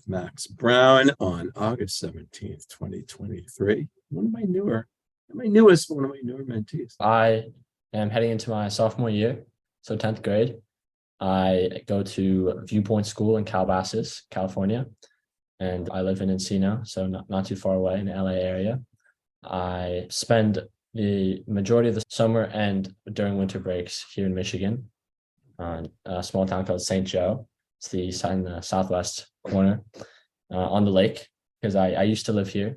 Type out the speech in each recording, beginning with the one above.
with Max Brown on August 17th, 2023. One of my newest mentees. I am heading into my sophomore year, so 10th grade. I go to Viewpoint School in Calabasas, California, and I live in Encino, so not too far away in the LA area. I spend the majority of the summer and during winter breaks here in Michigan on a small town called St. Joe. It's in the southwest corner on the lake, because I used to live here.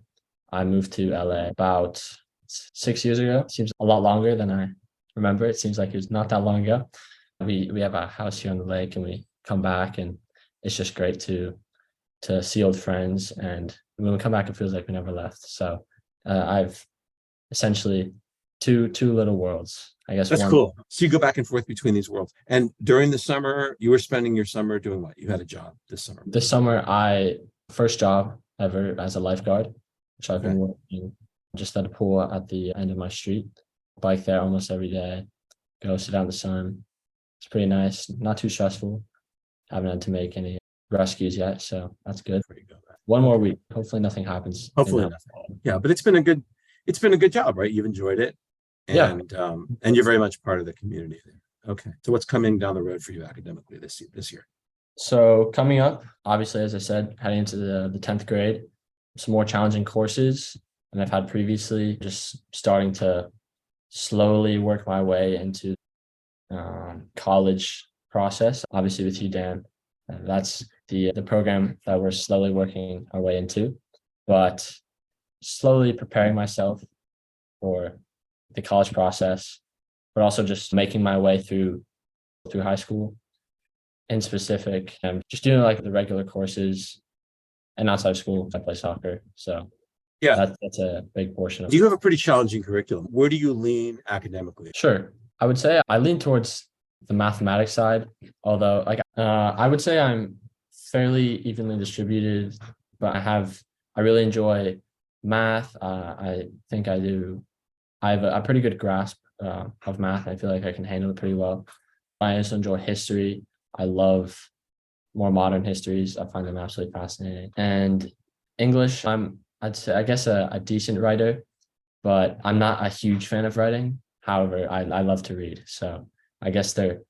I moved to LA about 6 years ago. It seems a lot longer than I remember. It seems like it was not that long ago. We have a house here on the lake, and we come back, and it's just great to see old friends. And when we come back, it feels like we never left. So I've essentially two little worlds, I guess. That's cool. So you go back and forth between these worlds. And during the summer, you were spending your summer doing what? You had a job this summer. This summer, first job ever as a lifeguard, which I've been working just at a pool at the end of my street. Bike there almost every day. Go sit out in the sun. It's pretty nice. Not too stressful. Haven't had to make any rescues yet, so that's good. One more week. Hopefully nothing happens. Hopefully nothing. Yeah, but it's been a good job, right? You've enjoyed it. And and you're very much part of the community there. Okay. So what's coming down the road for you academically this year? So coming up, obviously, as I said, heading into the 10th grade, some more challenging courses than I've had previously, just starting to slowly work my way into college process. Obviously with you, Dan, that's the program that we're slowly working our way into, but slowly preparing myself for the college process, but also just making my way through high school in specific, and just doing like the regular courses. And outside of school, I play soccer. So yeah, that's a big portion of it. You have a pretty challenging curriculum. Where do you lean academically? Sure. I would say I lean towards the mathematics side, although I would say I'm fairly evenly distributed, but I really enjoy math. I think I have a pretty good grasp of math. I feel like I can handle it pretty well. I also enjoy history. I love more modern histories. I find them absolutely fascinating. And English, I'd say, I guess, a decent writer, but I'm not a huge fan of writing. However, I love to read. So I guess they're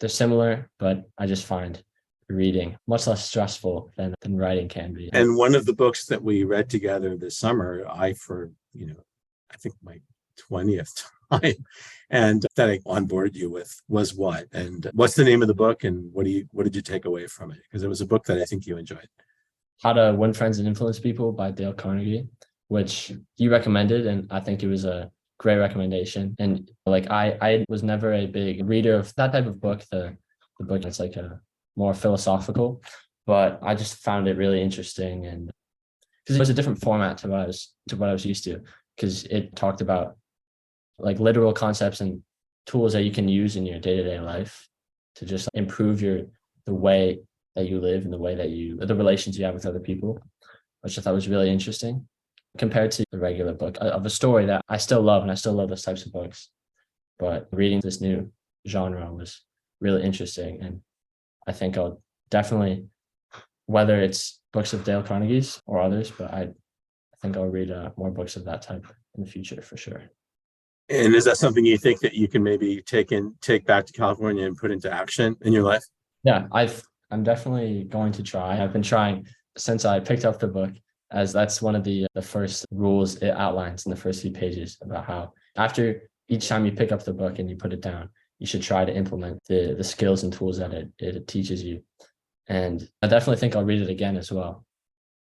similar, but I just find reading much less stressful than writing can be. And one of the books that we read together this summer, I think my 20th time, and that I onboarded you with, was what? And what's the name of the book, and what did you take away from it? Because it was a book that I think you enjoyed. How to Win Friends and Influence People by Dale Carnegie, which you recommended, and I think it was a great recommendation. And I was never a big reader of that type of book. The book that's like a more philosophical, but I just found it really interesting, and because it was a different format to what I was used to, because it talked about like literal concepts and tools that you can use in your day-to-day life to just improve the way that you live and the relations you have with other people, which I thought was really interesting compared to the regular book of a story that I still love, and I still love those types of books. But reading this new genre was really interesting, and I think I'll definitely, whether it's books of Dale Carnegie's or others, but I think I'll read more books of that type in the future for sure. And is that something you think that you can maybe take back to California and put into action in your life? Yeah, I'm definitely going to try. I've been trying since I picked up the book, as that's one of the first rules it outlines in the first few pages about how after each time you pick up the book and you put it down, you should try to implement the skills and tools that it teaches you. And I definitely think I'll read it again as well,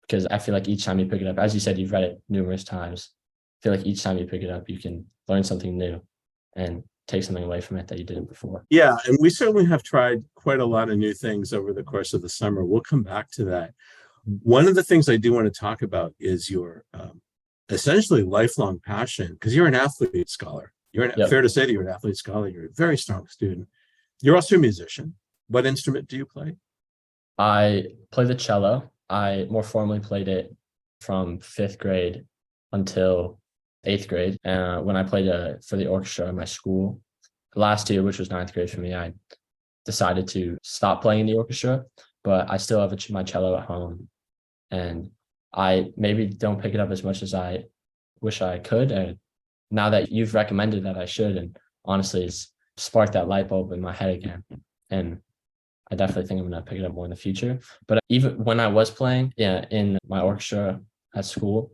because I feel like each time you pick it up, as you said, you've read it numerous times. I feel like each time you pick it up, you can learn something new and take something away from it that you didn't before. Yeah, and we certainly have tried quite a lot of new things over the course of the summer. We'll come back to that. One of the things I do want to talk about is your essentially lifelong passion, because you're an athlete scholar. Fair to say that you're an athlete scholar. You're a very strong student. You're also a musician. What instrument do you play? I play the cello. I more formally played it from 5th grade until 8th grade. When I played for the orchestra in my school last year, which was 9th grade for me, I decided to stop playing in the orchestra, but I still have my cello at home. and I maybe don't pick it up as much as I wish I could. And now that you've recommended that I should, and honestly, it's sparked that light bulb in my head again. And I definitely think I'm going to pick it up more in the future. But even when I was playing, yeah, in my orchestra at school,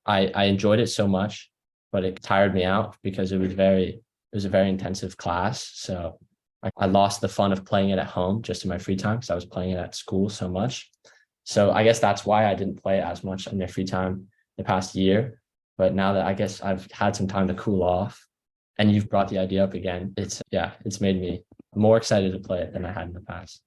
I enjoyed it so much, but it tired me out because it was a very intensive class. So I lost the fun of playing it at home just in my free time because I was playing it at school so much. So I guess that's why I didn't play it as much in my free time the past year. But now that I guess I've had some time to cool off and you've brought the idea up again, it's made me more excited to play it than I had in the past.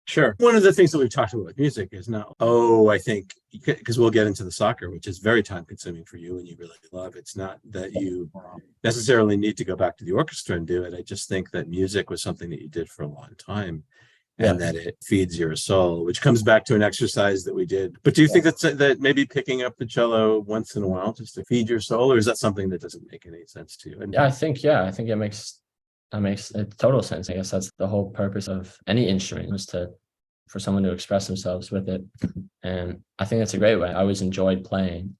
Sure. One of the things that we've talked about with music is now, I think, because we'll get into the soccer, which is very time consuming for you and you really love. It's not that you necessarily need to go back to the orchestra and do it. I just think that music was something that you did for a long time and that it feeds your soul, which comes back to an exercise that we did. But do you think that maybe picking up the cello once in a while just to feed your soul, or is that something that doesn't make any sense to you? And I think it makes total sense. I guess that's the whole purpose of any instrument, was for someone to express themselves with it. And I think that's a great way. I always enjoyed playing.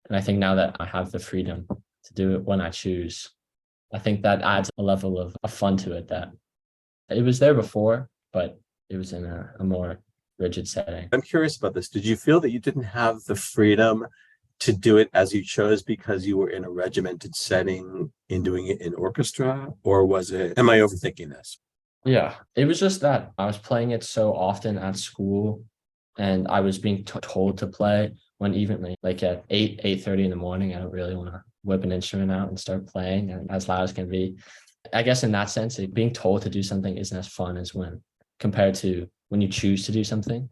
And I think now that I have the freedom to do it when I choose, I think that adds a level of fun to it that it was there before, but it was in a more rigid setting. I'm curious about this. Did you feel that you didn't have the freedom to do it as you chose because you were in a regimented setting in doing it in orchestra? Or am I overthinking this? Yeah, it was just that I was playing it so often at school and I was being told to play when even like at 8:30 in the morning, I don't really want to whip an instrument out and start playing and as loud as can be. I guess in that sense, being told to do something isn't as fun as compared to when you choose to do something.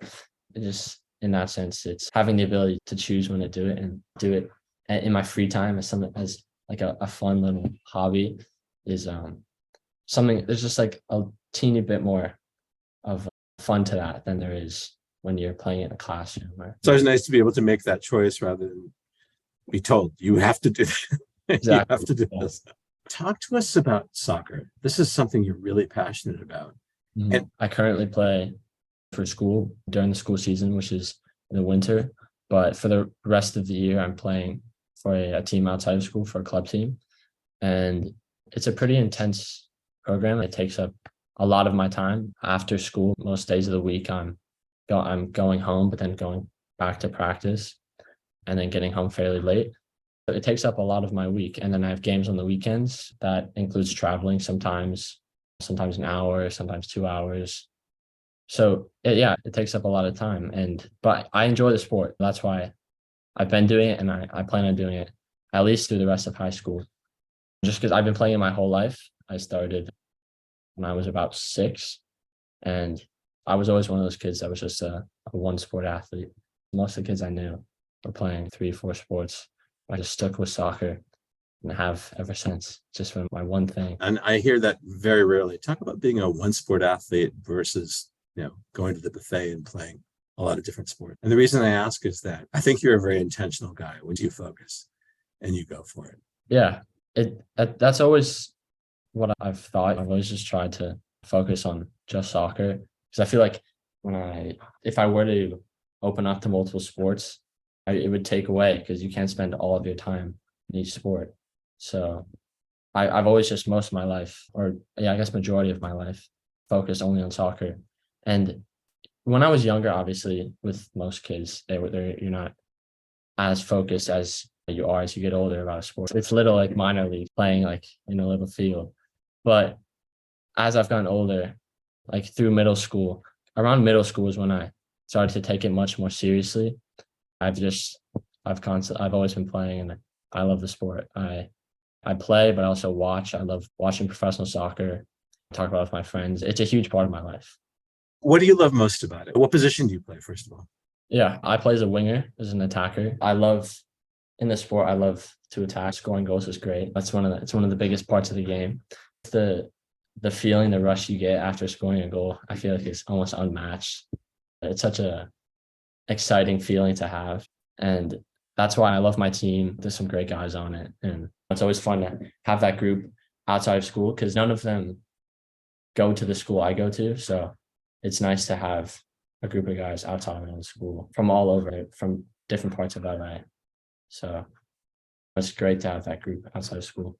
It just, in that sense, it's having the ability to choose when to do it and do it in my free time as like a fun little hobby is something. There's just like a teeny bit more of fun to that than there is when you're playing in a classroom. So it's nice to be able to make that choice rather than be told you have to do that. Exactly. You have to do this. Talk to us about soccer. This is something you're really passionate about. Mm-hmm. And I currently play for school during the school season, which is in the winter. But for the rest of the year, I'm playing for a team outside of school, for a club team. And it's a pretty intense program. It takes up a lot of my time after school. Most days of the week, I'm going home, but then going back to practice and then getting home fairly late. So it takes up a lot of my week. And then I have games on the weekends. That includes traveling sometimes an hour, sometimes 2 hours. So it takes up a lot of time. But I enjoy the sport. That's why I've been doing it, and I plan on doing it at least through the rest of high school. Just because I've been playing it my whole life. I started when I was about 6, and I was always one of those kids that was just a one sport athlete. Most of the kids I knew were playing 3 or 4 sports. I just stuck with soccer and have ever since. Just been my one thing. And I hear that very rarely. Talk about being a one sport athlete versus, going to the buffet and playing a lot of different sports. And the reason I ask is that I think you're a very intentional guy when you focus and you go for it. Yeah, that's always what I've thought. I've always just tried to focus on just soccer because I feel like if I were to open up to multiple sports, it would take away because you can't spend all of your time in each sport. So I've always just most of my life, I guess majority of my life, focused only on soccer. And when I was younger, obviously, with most kids, you're not as focused as you are as you get older about a sport. It's little like minor league playing like in a little field. But as I've gotten older, like through around middle school is when I started to take it much more seriously. I've always been playing and I love the sport. I play, but I also watch. I love watching professional soccer, talk about it with my friends. It's a huge part of my life. What do you love most about it? What position do you play, first of all? Yeah, I play as a winger, as an attacker. In the sport, I love to attack. Scoring goals is great. It's one of the biggest parts of the game. The feeling, the rush you get after scoring a goal, I feel like it's almost unmatched. It's such a exciting feeling to have. And that's why I love my team. There's some great guys on it. And it's always fun to have that group outside of school because none of them go to the school I go to. So it's nice to have a group of guys outside of my own school from all over, from different parts of LA. So it's great to have that group outside of school.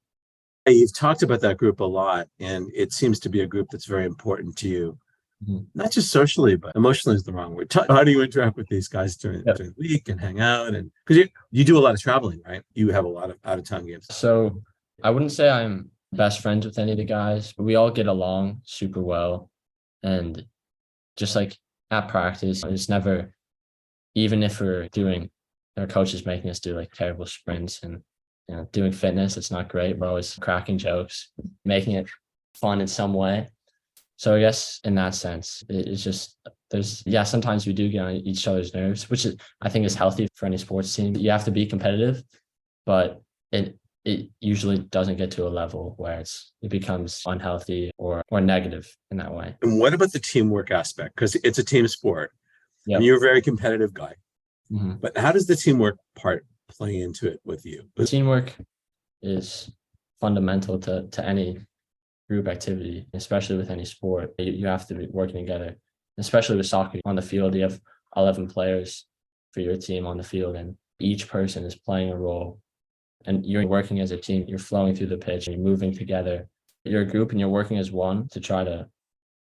You've talked about that group a lot, and it seems to be a group that's very important to you. Not just socially, but emotionally is the wrong word. How do you interact with these guys during the week and hang out? And because you do a lot of traveling, right? You have a lot of out of town games. So I wouldn't say I'm best friends with any of the guys, but we all get along super well. And just like at practice, it's never, even if we're doing, our coach is making us do like terrible sprints and doing fitness, it's not great. We're always cracking jokes, making it fun in some way. So I guess in that sense, it's just sometimes we do get on each other's nerves, which I think is healthy for any sports team. You have to be competitive, but it usually doesn't get to a level where it becomes unhealthy or negative in that way. And what about the teamwork aspect? Because it's a team sport. Yep. And you're a very competitive guy. Mm-hmm. But how does the teamwork part play into it with you? Teamwork is fundamental to any group activity, especially with any sport. You have to be working together, especially with soccer. On the field, you have 11 players for your team on the field, and each person is playing a role. And you're working as a team. You're flowing through the pitch, and you're moving together. You're a group, and you're working as one to try to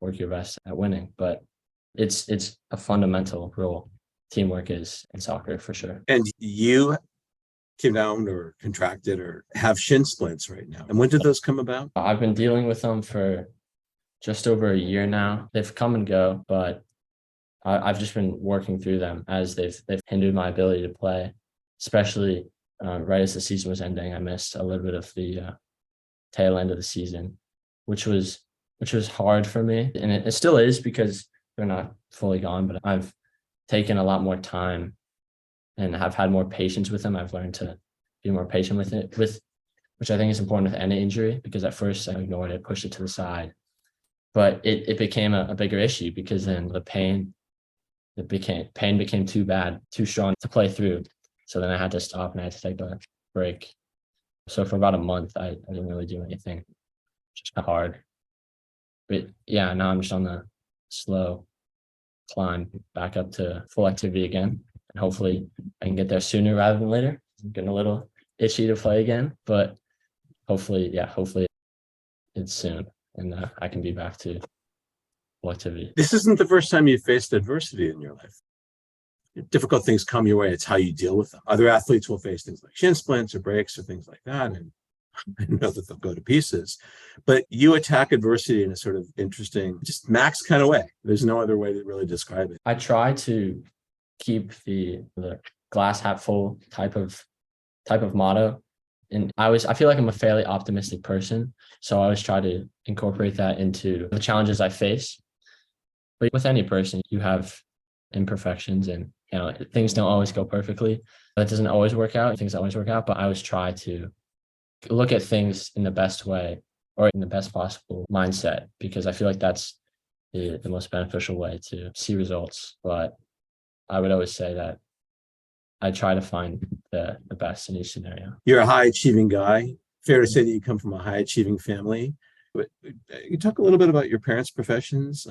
work your best at winning. But it's a fundamental role. Teamwork is in soccer for sure. And you came down or contracted or have shin splints right now. And when did those come about? I've been dealing with them for just over a year now. They've come and go, but I've just been working through them as they've hindered my ability to play, especially right as the season was ending. I missed a little bit of the tail end of the season, which was hard for me. And it still is because they're not fully gone, but I've taken a lot more time and have had more patience with them. I've learned to be more patient with it, which I think is important with any injury, because at first I ignored it, pushed it to the side. But it became a bigger issue because then the pain became too bad, too strong to play through. So then I had to stop and I had to take a break. So for about a month, I didn't really do anything, just hard. But yeah, now I'm just on the slow climb back up to full activity again. And hopefully I can get there sooner rather than later. I'm getting a little itchy to play again, but hopefully it's soon and I can be back to full activity. This isn't the first time you've faced adversity in your life. Difficult things come your way. It's how you deal with them. Other athletes will face things like shin splints or breaks or things like that. And I know that they'll go to pieces, but you attack adversity in a sort of interesting, just Max kind of way. There's no other way to really describe it. I try to keep the glass half full type of motto. And I feel like I'm a fairly optimistic person. So I always try to incorporate that into the challenges I face. But with any person, you have imperfections and things don't always go perfectly. That doesn't always work out. Things don't always work out, but I always try to look at things in the best way or in the best possible mindset, because I feel like that's the most beneficial way to see results. But I would always say that I try to find the best in each scenario. You're a high achieving guy. Fair to say that you come from a high achieving family. But you talk a little bit about your parents' professions.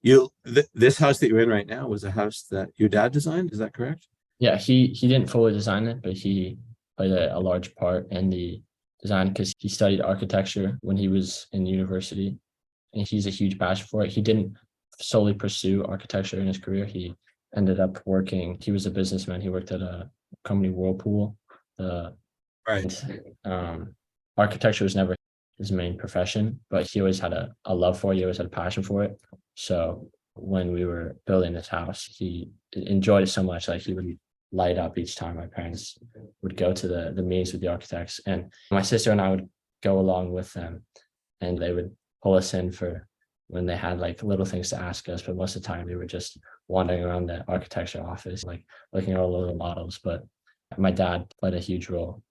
This house that you're in right now was a house that your dad designed. Is that correct? Yeah, he didn't fully design it, but he played a large part in the design because he studied architecture when he was in university, and he's a huge passion for it. He didn't solely pursue architecture in his career. He ended up working. He was a businessman. He worked at a company, Whirlpool. Right. Architecture was never his main profession, but he always had a love for it. He always had a passion for it. So when we were building this house, he enjoyed it so much, like he would light up each time my parents would go to the meetings with the architects. And my sister and I would go along with them, and they would pull us in for when they had like little things to ask us. But most of the time we were just wandering around the architecture office, like looking at all of the models. But my dad played a huge role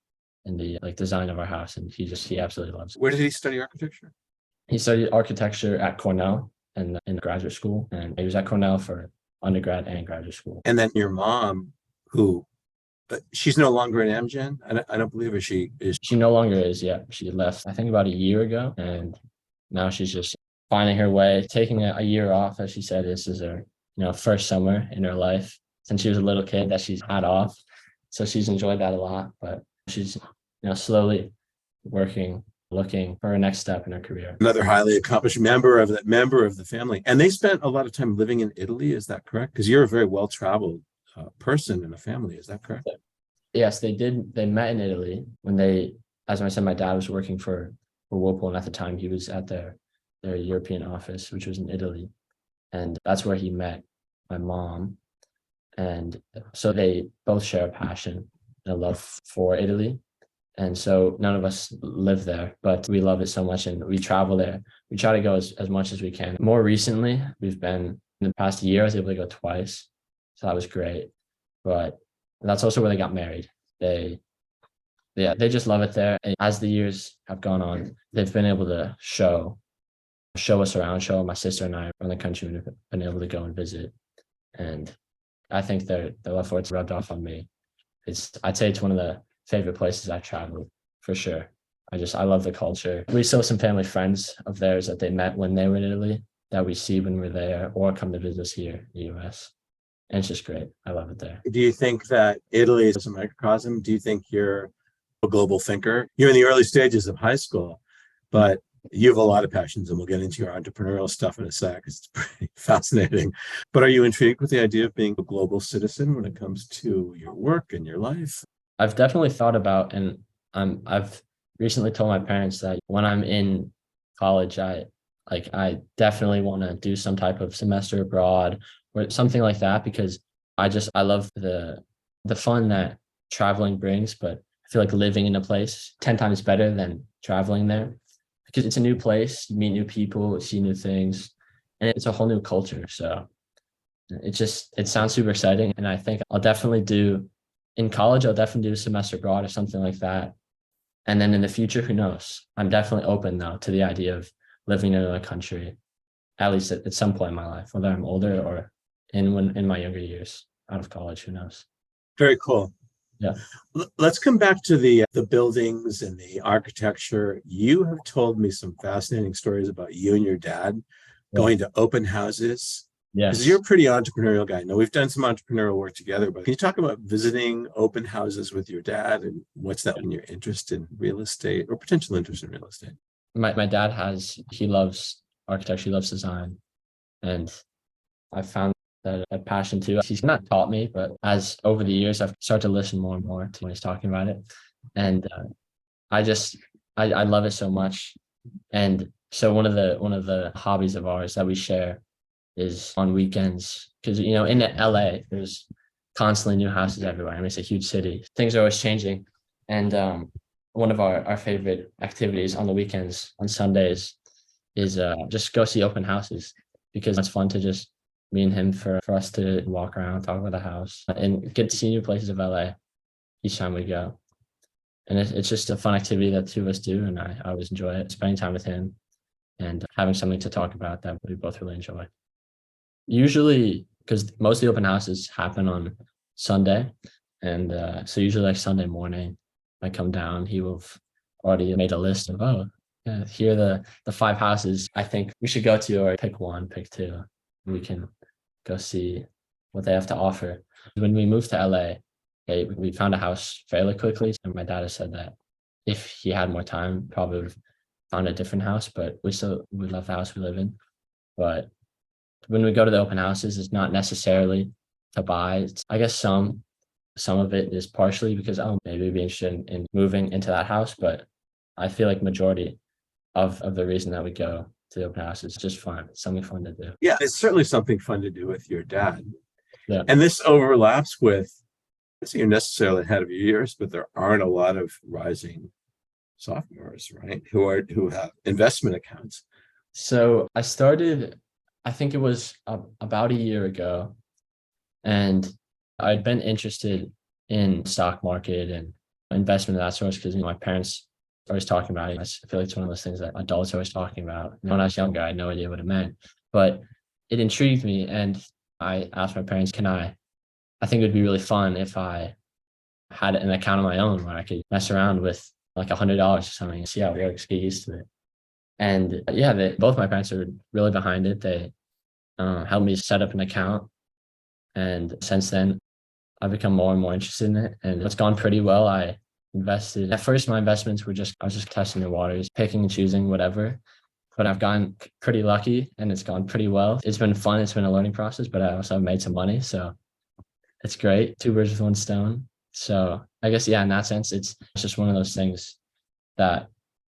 in the design of our house, and he absolutely loves it. Where did he study architecture? He studied architecture at Cornell and in graduate school, and he was at Cornell for undergrad and graduate school. And then your mom, who she's no longer in Amgen. I don't believe her. She is. She no longer is. Yeah, she left I think about a year ago, and now she's just finding her way, taking a year off. As she said, this is her first summer in her life since she was a little kid that she's had off. So she's enjoyed that a lot, but she's, slowly working, looking for her next step in her career. Another highly accomplished member of the family. And they spent a lot of time living in Italy. Is that correct? Because you're a very well-traveled person in a family. Is that correct? Yes, they did. They met in Italy when as I said, my dad was working for Whirlpool, and at the time he was at their European office, which was in Italy. And that's where he met my mom. And so they both share a passion and a love for Italy. And so none of us live there, but we love it so much and we travel there. We try to go as much as we can. More recently, we've been, in the past year, I was able to go twice. So that was great. But that's also where they got married. They just love it there. And as the years have gone on, they've been able to show us around, show my sister and I around the country, and have been able to go and visit. And I think their love for it's rubbed off on me. I'd say it's one of the favorite places I've traveled for sure. I love the culture. We still have some family friends of theirs that they met when they were in Italy that we see when we're there or come to visit us here in the US. And it's just great. I love it there. Do you think that Italy is a microcosm? Do you think you're a global thinker? You're in the early stages of high school, but you have a lot of passions, and we'll get into your entrepreneurial stuff in a sec. It's pretty fascinating. But are you intrigued with the idea of being a global citizen when it comes to your work and your life? I've definitely thought about, and I've recently told my parents that when I'm in college, I definitely want to do some type of semester abroad or something like that, because I love the fun that traveling brings, but I feel like living in a place 10 times better than traveling there, because it's a new place, you meet new people, see new things, and it's a whole new culture. So it sounds super exciting. And I think in college, I'll definitely do a semester abroad or something like that. And then in the future, who knows? I'm definitely open though to the idea of living in another country, at least at some point in my life, whether I'm older or in my younger years out of college, who knows? Very cool. Yeah. Let's come back to the buildings and the architecture. You have told me some fascinating stories about you and your dad going to open houses. Yes. Because you're a pretty entrepreneurial guy. Now, we've done some entrepreneurial work together, but can you talk about visiting open houses with your dad, and what's that when you're interested in real estate or potential interest in real estate? My dad he loves architecture, he loves design, and I found that a passion too. He's not taught me, but as over the years, I've started to listen more and more to when he's talking about it. And I love it so much. And so one of the hobbies of ours that we share is on weekends, because in LA there's constantly new houses everywhere. I mean, it's a huge city. Things are always changing. And one of our favorite activities on the weekends, on Sundays, is just go see open houses, because it's fun to just me and him for us to walk around, talk about the house, and get to see new places of LA each time we go. And it's just a fun activity that the two of us do, and I always enjoy it, spending time with him and having something to talk about that we both really enjoy. Usually, because most of the open houses happen on Sunday, and so usually like Sunday morning, I come down, he will have already made a list of, here are the 5 houses I think we should go to, or pick 1, pick 2. We can go see what they have to offer. When we moved to LA, we found a house fairly quickly. And my dad has said that if he had more time, probably would have found a different house, but we love the house we live in. But when we go to the open houses, it's not necessarily to buy. I guess some of it is partially because, maybe we'd be interested in moving into that house. But I feel like majority of the reason that we go to the open house is just fun. It's something fun to do. Yeah, it's certainly something fun to do with your dad. Yeah. And this overlaps with, so you're necessarily ahead of your years, but there aren't a lot of rising sophomores, right? Who have investment accounts. So I started, I think it was about a year ago, and I'd been interested in stock market and investment of that sort, because my parents are always talking about it. I feel like it's one of those things that adults are always talking about. When I was younger, I had no idea what it meant, but it intrigued me, and I asked my parents, I think it would be really fun if I had an account of my own where I could mess around with like $100 or something and see how it works, get used to it. And both my parents are really behind it. helped me set up an account. And since then, I've become more and more interested in it, and it's gone pretty well. I invested at first, my investments were I was just testing the waters, picking and choosing whatever. But I've gotten pretty lucky and it's gone pretty well. It's been fun. It's been a learning process, but I also have made some money. So it's great. Two birds with one stone. So I guess, yeah, in that sense, it's just one of those things that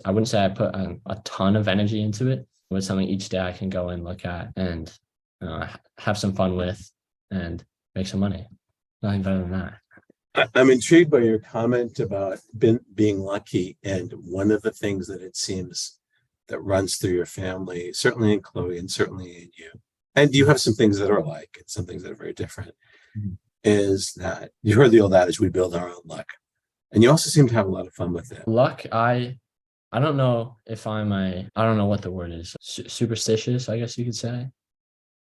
I wouldn't say I put a ton of energy into it. It's something each day I can go and look at and have some fun with and make some money. Nothing better than that. I'm intrigued by your comment about being lucky. And one of the things that it seems that runs through your family, certainly in Chloe and certainly in you, and you have some things that are alike and some things that are very different, is that you heard the old adage, we build our own luck. And you also seem to have a lot of fun with it. Luck, I don't know if I don't know what the word is, superstitious, I guess you could say.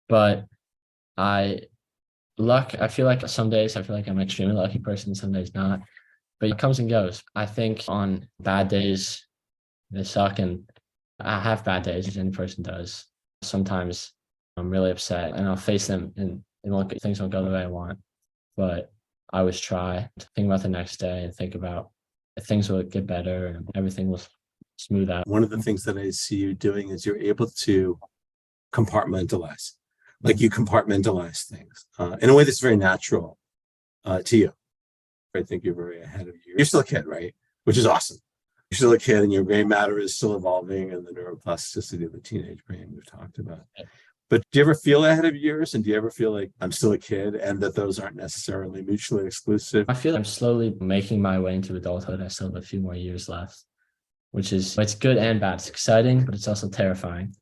But luck, I feel like some days I feel like I'm an extremely lucky person, some days not. But it comes and goes. I think on bad days, they suck, and I have bad days, as any person does. Sometimes I'm really upset and I'll face them and things won't go the way I want. But I always try to think about the next day and think about if things will get better and everything will smooth out. One of the things that I see you doing is you're able to compartmentalize. Like you compartmentalize things in a way that's very natural to you. I think you're very ahead of you. You're still a kid, right? Which is awesome. You're still a kid and your gray matter is still evolving and the neuroplasticity of the teenage brain we've talked about. But do you ever feel ahead of yours? And do you ever feel like I'm still a kid and that those aren't necessarily mutually exclusive? I feel I'm slowly making my way into adulthood. I still have a few more years left, it's good and bad. It's exciting, but it's also terrifying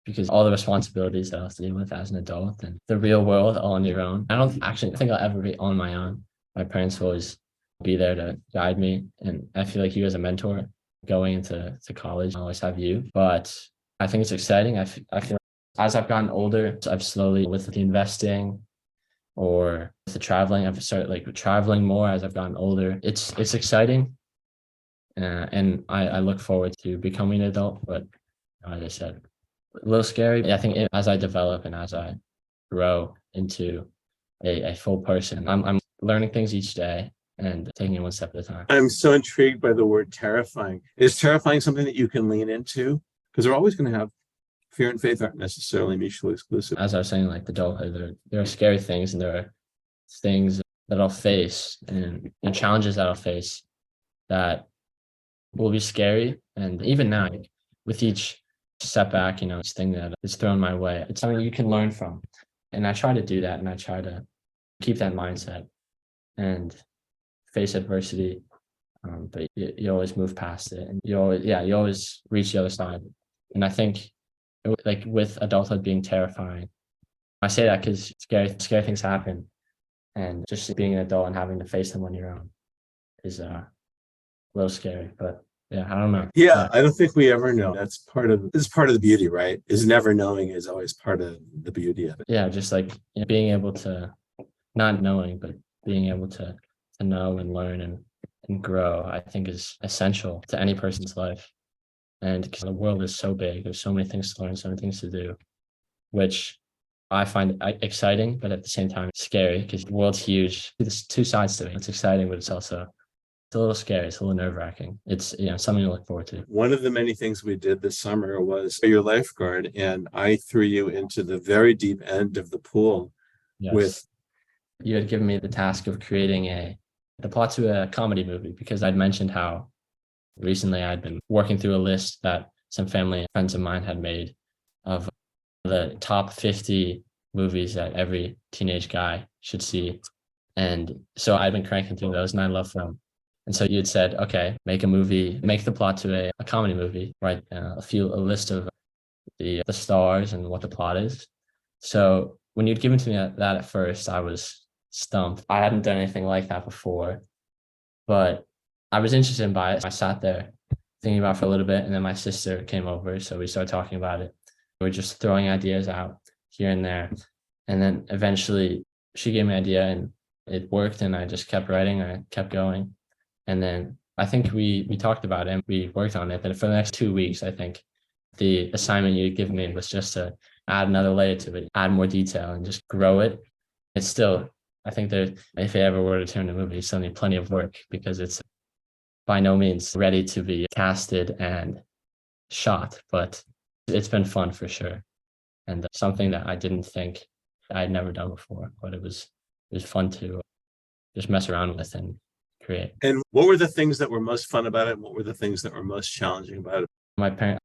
because all the responsibilities that I have to deal with as an adult and the real world all on your own. I don't actually think I'll ever be on my own. My parents will always be there to guide me. And I feel like you as a mentor going into college, I always have you. But I think it's exciting. I feel like as I've gotten older, I've slowly, with the investing or with the traveling, I've started traveling more as I've gotten older. It's exciting. And I look forward to becoming an adult. But as I said, a little scary. I think as I develop and as I grow into a full person, I'm learning things each day and taking it one step at a time. I'm so intrigued by the word terrifying. Is terrifying something that you can lean into? Because we're always going to have fear and faith aren't necessarily mutually exclusive. As I was saying, like the adulthood, there are scary things and there are things that I'll face and challenges that I'll face that will be scary. And even now, with each setback, each thing that is thrown my way, it's something you can learn from. And I try to do that, and I try to keep that mindset and face adversity. But you always move past it, and you always reach the other side. And I think like with adulthood being terrifying, I say that because scary things happen, and just being an adult and having to face them on your own is a little scary. But yeah, I don't know. Yeah, I don't think we ever know. This is part of the beauty, right? Is never knowing is always part of the beauty of it. Yeah, just like being able to not knowing, but being able to know and learn and grow, I think is essential to any person's life. And because the world is so big, there's so many things to learn, so many things to do, which I find exciting, but at the same time scary because the world's huge. There's two sides to it. It's exciting, but it's a little scary. It's a little nerve-wracking. It's something to look forward to. One of the many things we did this summer was your lifeguard, and I threw you into the very deep end of the pool. Yes. You had given me the task of creating the plot to a comedy movie because I'd mentioned how recently I'd been working through a list that some family and friends of mine had made of the top 50 movies that every teenage guy should see. And so I've been cranking through those and I love them. And so you had said, okay, make the plot to a comedy movie, write a list of the stars and what the plot is. So when you'd given to me that at first, I was stumped. I hadn't done anything like that before, but I was interested by it. I sat there thinking about it for a little bit, and then my sister came over, so we started talking about it. We were just throwing ideas out here and there, and then eventually she gave me an idea, and it worked, and I just kept writing. I kept going, and then I think we talked about it, and we worked on it. But for the next 2 weeks, I think the assignment you'd given me was just to add another layer to it, add more detail, and just grow it. It's still, I think that if it ever were to turn a movie, it's still need plenty of work because it's by no means ready to be casted and shot, but it's been fun for sure. And something that I didn't think I'd never done before, but it was fun to just mess around with and create. And what were the things that were most fun about it? And what were the things that were most challenging about it?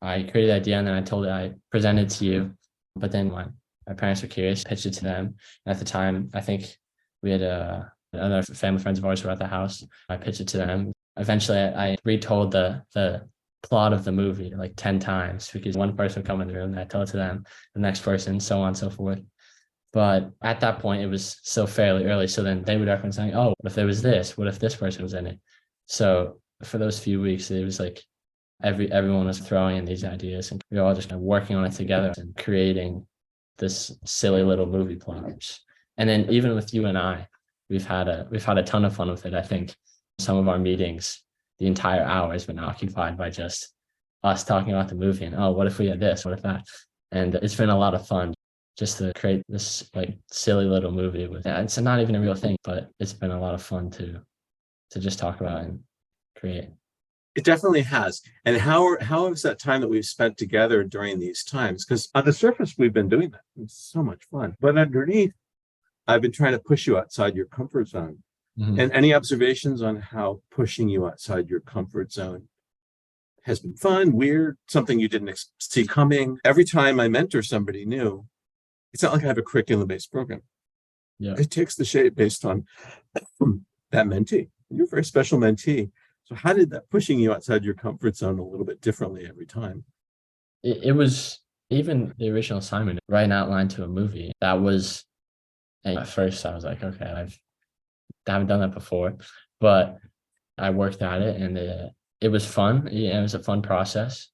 I created the idea and then I presented to you, but then my parents were curious, pitched it to them. And at the time, I think we had other family friends of ours who were at the house. I pitched it to them. Eventually, I retold the plot of the movie like 10 times because one person would come in the room and I tell it to them, the next person, so on and so forth. But at that point, it was still fairly early. So then they would reference saying, oh, what if there was this? What if this person was in it? So for those few weeks, it was like everyone was throwing in these ideas and we were all just kind of working on it together and creating this silly little movie plot. And then even with you and I, we've had a ton of fun with it. I think some of our meetings, the entire hour has been occupied by just us talking about the movie and, oh, what if we had this? What if that? And it's been a lot of fun just to create this like silly little movie with, it's not even a real thing, but it's been a lot of fun to just talk about and create. It definitely has. And how has that time that we've spent together during these times? Because on the surface, we've been doing that. It's so much fun. But underneath, I've been trying to push you outside your comfort zone. Mm-hmm. And any observations on how pushing you outside your comfort zone has been fun, weird, something you didn't see coming? Every time I mentor somebody new, it's not like I have a curriculum-based program. Yeah. It takes the shape based on that mentee. You're a very special mentee. So how did that pushing you outside your comfort zone a little bit differently every time? It was even the original assignment, write an outline to a movie. That was, at first I was like, okay, I haven't done that before, but I worked at it and it was fun. It was a fun process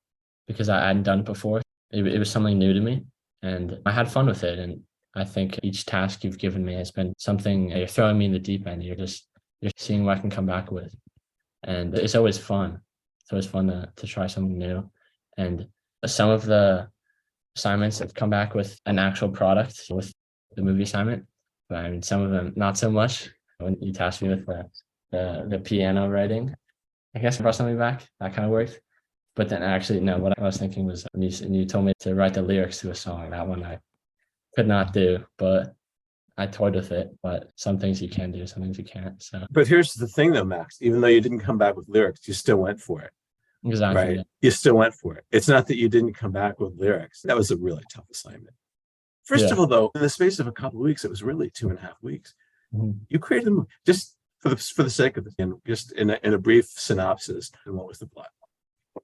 because I hadn't done it before. It was something new to me and I had fun with it. And I think each task you've given me has been something, you're throwing me in the deep end. You're seeing what I can come back with. And it's always fun. It's always fun to try something new. And some of the assignments have come back with an actual product with the movie assignment, but I mean, some of them not so much. When you tasked me with the piano writing, I guess I brought something back. That kind of worked. But then actually, no, what I was thinking was when you told me to write the lyrics to a song, that one I could not do, but I toyed with it. But some things you can do, some things you can't. So, but here's the thing though, Max, even though you didn't come back with lyrics, you still went for it. Exactly. Right. Yeah. You still went for it. It's not that you didn't come back with lyrics. That was a really tough assignment. First of all, though, in the space of a couple of weeks, it was really 2.5 weeks. Mm-hmm. You created them just for the sake of it, and just in a brief synopsis. And what was the plot?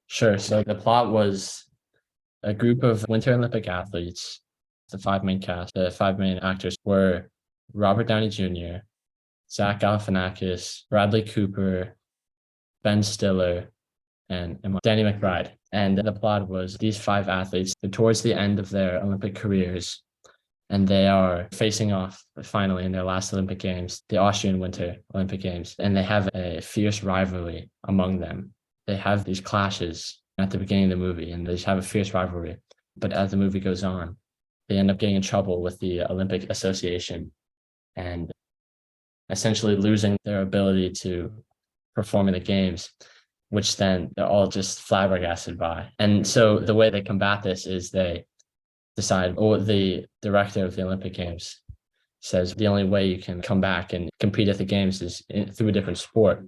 Sure. So the plot was a group of Winter Olympic athletes. The 5 main cast, the 5 main actors were Robert Downey Jr., Zach Galifianakis, Bradley Cooper, Ben Stiller, and Danny McBride. And the plot was these 5 athletes, they're towards the end of their Olympic careers, and they are facing off finally in their last Olympic Games, the Austrian Winter Olympic Games, and they have a fierce rivalry among them. They have these clashes at the beginning of the movie, and they just have a fierce rivalry. But as the movie goes on, they end up getting in trouble with the Olympic Association and essentially losing their ability to perform in the games, which then they're all just flabbergasted by. And so the way they combat this is they decide, or the director of the Olympic Games says the only way you can come back and compete at the games is through a different sport.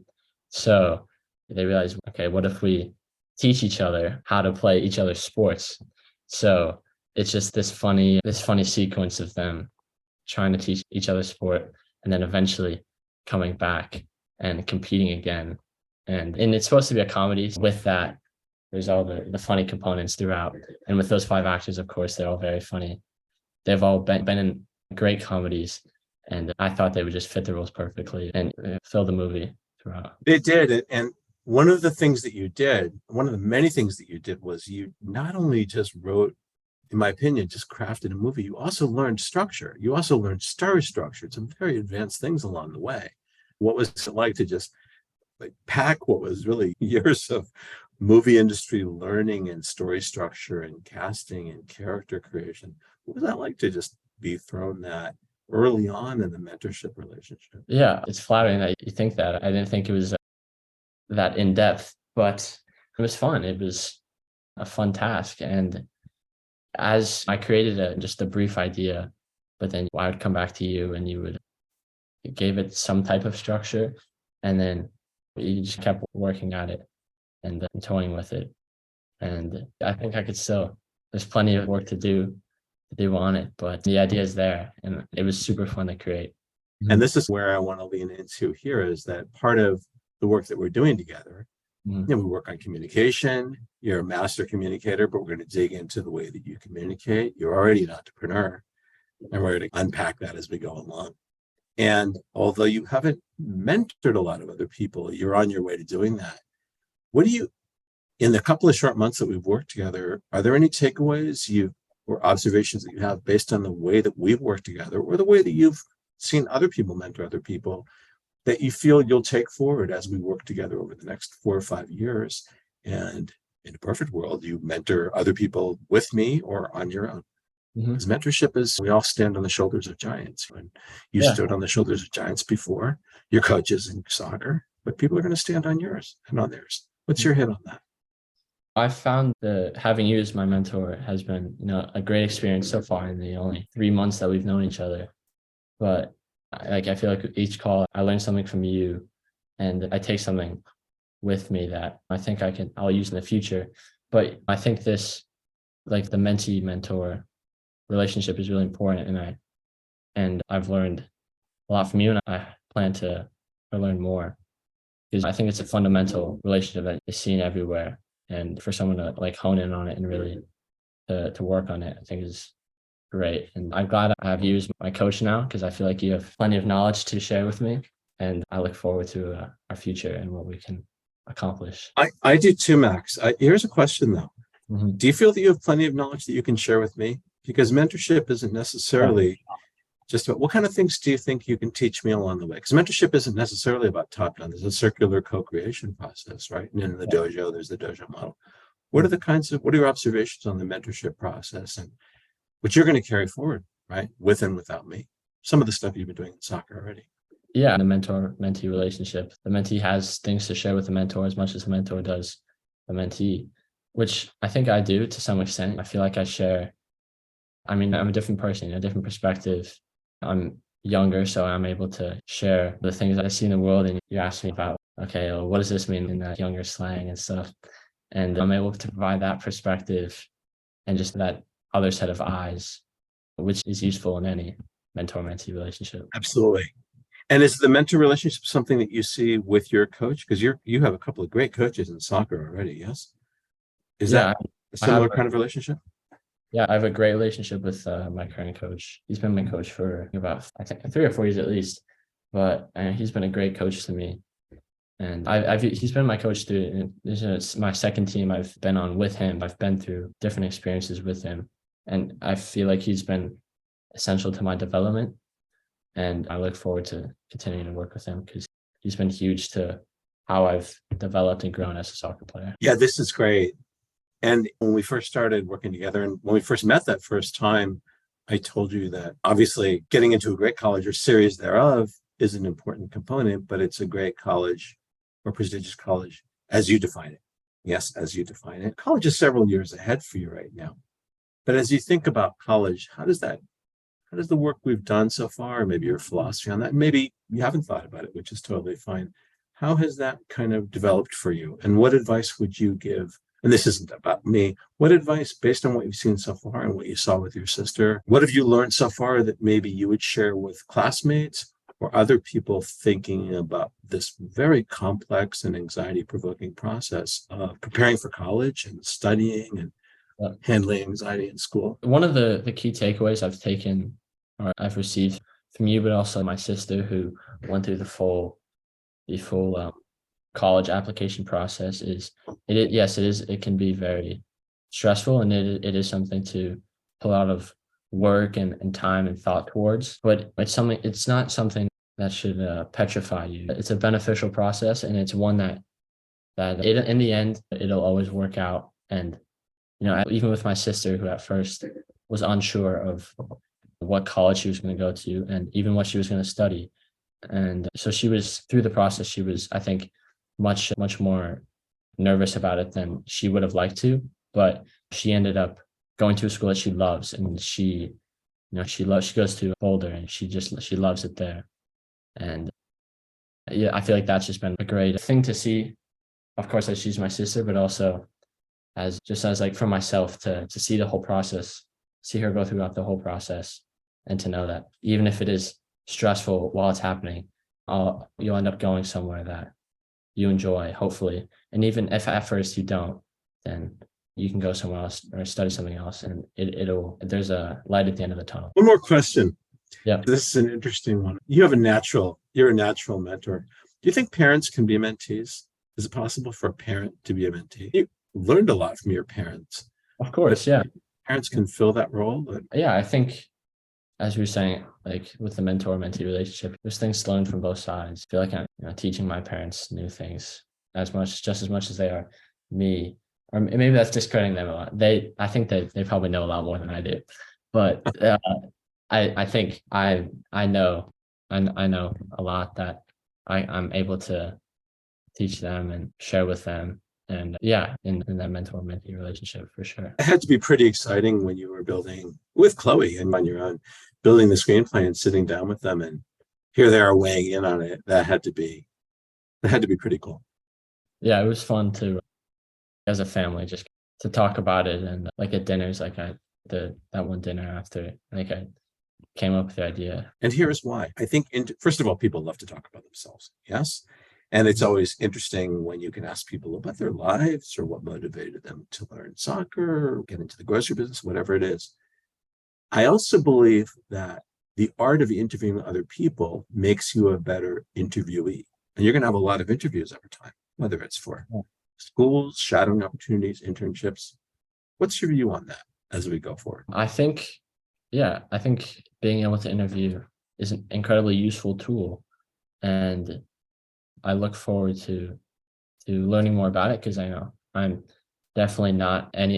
So they realize, okay, what if we teach each other how to play each other's sports? So it's just this funny sequence of them trying to teach each other sport and then eventually coming back and competing again. And it's supposed to be a comedy. With that, there's all the funny components throughout. And with those 5 actors, of course, they're all very funny. They've all been in great comedies. And I thought they would just fit the roles perfectly and fill the movie throughout. It did. And one of the things that you did, one of the many things that you did was you not only just wrote, in my opinion, just crafted a movie, you also learned structure. You also learned story structure, some very advanced things along the way. What was it like to just pack what was really years of movie industry learning and story structure and casting and character creation, What was that like to just be thrown that early on in the mentorship relationship? Yeah, it's flattering that you think that. I didn't think it was that in depth, but it was fun. It was a fun task. And as I created just a brief idea, but then I would come back to you and you gave it some type of structure, and then you just kept working at it and toying with it. And I think there's plenty of work to do on it, but the idea is there and it was super fun to create. And this is where I want to lean into here, is that part of the work that we're doing together, we work on communication. You're a master communicator, but we're going to dig into the way that you communicate. You're already an entrepreneur, and we're going to unpack that as we go along. And although you haven't mentored a lot of other people, you're on your way to doing that. In the couple of short months that we've worked together, are there any takeaways or observations that you have based on the way that we've worked together, or the way that you've seen other people mentor other people, that you feel you'll take forward as we work together over the next 4 or 5 years? And in a perfect world, you mentor other people with me or on your own. Because mentorship is, we all stand on the shoulders of giants. And you stood on the shoulders of giants before, your coaches in soccer, but people are going to stand on yours and on theirs. What's your hit on that? I found that having you as my mentor has been, a great experience so far in the only 3 months that we've known each other. But I feel like each call I learn something from you, and I take something with me that I think I'll use in the future. But I think this, like the mentee mentor relationship, is really important, and I've learned a lot from you, and I plan to learn more, because I think it's a fundamental relationship that is seen everywhere, and for someone to like hone in on it and really to work on it, I think is great. And I'm glad I have you as my coach now, because I feel like you have plenty of knowledge to share with me, and I look forward to our future and what we can accomplish. I do too, Max. Here's a question though. Mm-hmm. Do you feel that you have plenty of knowledge that you can share with me? Because mentorship isn't necessarily just about, what kind of things do you think you can teach me along the way? Because mentorship isn't necessarily about top down. There's a circular co-creation process, right? And in the dojo, there's the dojo model. What are your observations on the mentorship process, and what you're going to carry forward, right? With and without me? Some of the stuff you've been doing in soccer already. Yeah, the mentor-mentee relationship. The mentee has things to share with the mentor as much as the mentor does the mentee, which I think I do to some extent. I feel like I share. I mean, I'm a different person, a different perspective. I'm younger, so I'm able to share the things I see in the world. And you ask me about, okay, well, what does this mean in that younger slang and stuff? And I'm able to provide that perspective and just that other set of eyes, which is useful in any mentor-mentee relationship. Absolutely. And is the mentor relationship something that you see with your coach? Because you have a couple of great coaches in soccer already, yes? Is that a similar kind of relationship? Yeah, I have a great relationship with my current coach. He's been my coach for about, I think, 3 or 4 years at least, but he's been a great coach to me. And he's been my coach through, it's my second team I've been on with him. I've been through different experiences with him, and I feel like he's been essential to my development. And I look forward to continuing to work with him, because he's been huge to how I've developed and grown as a soccer player. Yeah, this is great. And when we first started working together, and when we first met that first time, I told you that obviously getting into a great college or series thereof is an important component, but it's a great college or prestigious college as you define it. Yes, as you define it. College is several years ahead for you right now. But as you think about college, how does the work we've done so far, maybe your philosophy on that, maybe you haven't thought about it, which is totally fine. How has that kind of developed for you? And what advice would you give? And this isn't about me. What advice, based on what you've seen so far and what you saw with your sister, what have you learned so far that maybe you would share with classmates or other people thinking about this very complex and anxiety-provoking process of preparing for college and studying and handling anxiety in school? One of the key takeaways I've received from you, but also my sister, who went through the full college application process, is it can be very stressful, and it is something to put a lot of work and time and thought towards, but it's not something that should petrify you. It's a beneficial process, and it's one that in the end it'll always work out. And even with my sister, who at first was unsure of what college she was going to go to and even what she was going to study. And so she was, through the process, she was, I think, much more nervous about it than she would have liked to. But she ended up going to a school that she loves, and she goes to Boulder, and she loves it there. And yeah, I feel like that's just been a great thing to see. Of course, as she's my sister, but also as like for myself to see the whole process, see her go throughout the whole process, and to know that even if it is stressful while it's happening, you'll end up going somewhere that you enjoy, hopefully. And even if at first you don't, then you can go somewhere else or study something else, and there's a light at the end of the tunnel. One more question. Yeah. This is an interesting one. You're a natural mentor. Do you think parents can be mentees? Is it possible for a parent to be a mentee? You learned a lot from your parents. Of course, yeah. Parents can fill that role. Yeah, I think, as we were saying, like with the mentor-mentee relationship, there's things to learn from both sides. I feel like I'm teaching my parents new things just as much as they are me. Or maybe that's discrediting them a lot. I think they probably know a lot more than I do. But I think I know a lot that I'm able to teach them and share with them. And yeah, in that mentor-mentee relationship, for sure. It had to be pretty exciting when you were building with Chloe and on your own, building the screenplay and sitting down with them, and here they are weighing in on it. That had to be pretty cool. Yeah, it was fun to, as a family, just to talk about it. And like at dinners, like that one dinner after, like I came up with the idea. And here's why. I think, first of all, people love to talk about themselves. Yes. And it's always interesting when you can ask people about their lives or what motivated them to learn soccer or get into the grocery business, whatever it is. I also believe that the art of interviewing other people makes you a better interviewee. And you're going to have a lot of interviews over time, whether it's for schools, shadowing opportunities, internships. What's your view on that as we go forward? I think being able to interview is an incredibly useful tool. And I look forward to learning more about it, because I know I'm definitely not any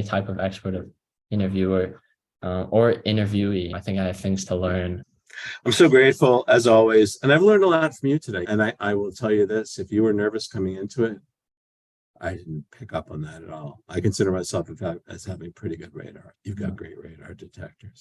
type of expert of interviewer or interviewee. I think I have things to learn. I'm so grateful, as always. And I've learned a lot from you today. And I will tell you this, if you were nervous coming into it, I didn't pick up on that at all. I consider myself as having pretty good radar. You've got great radar detectors.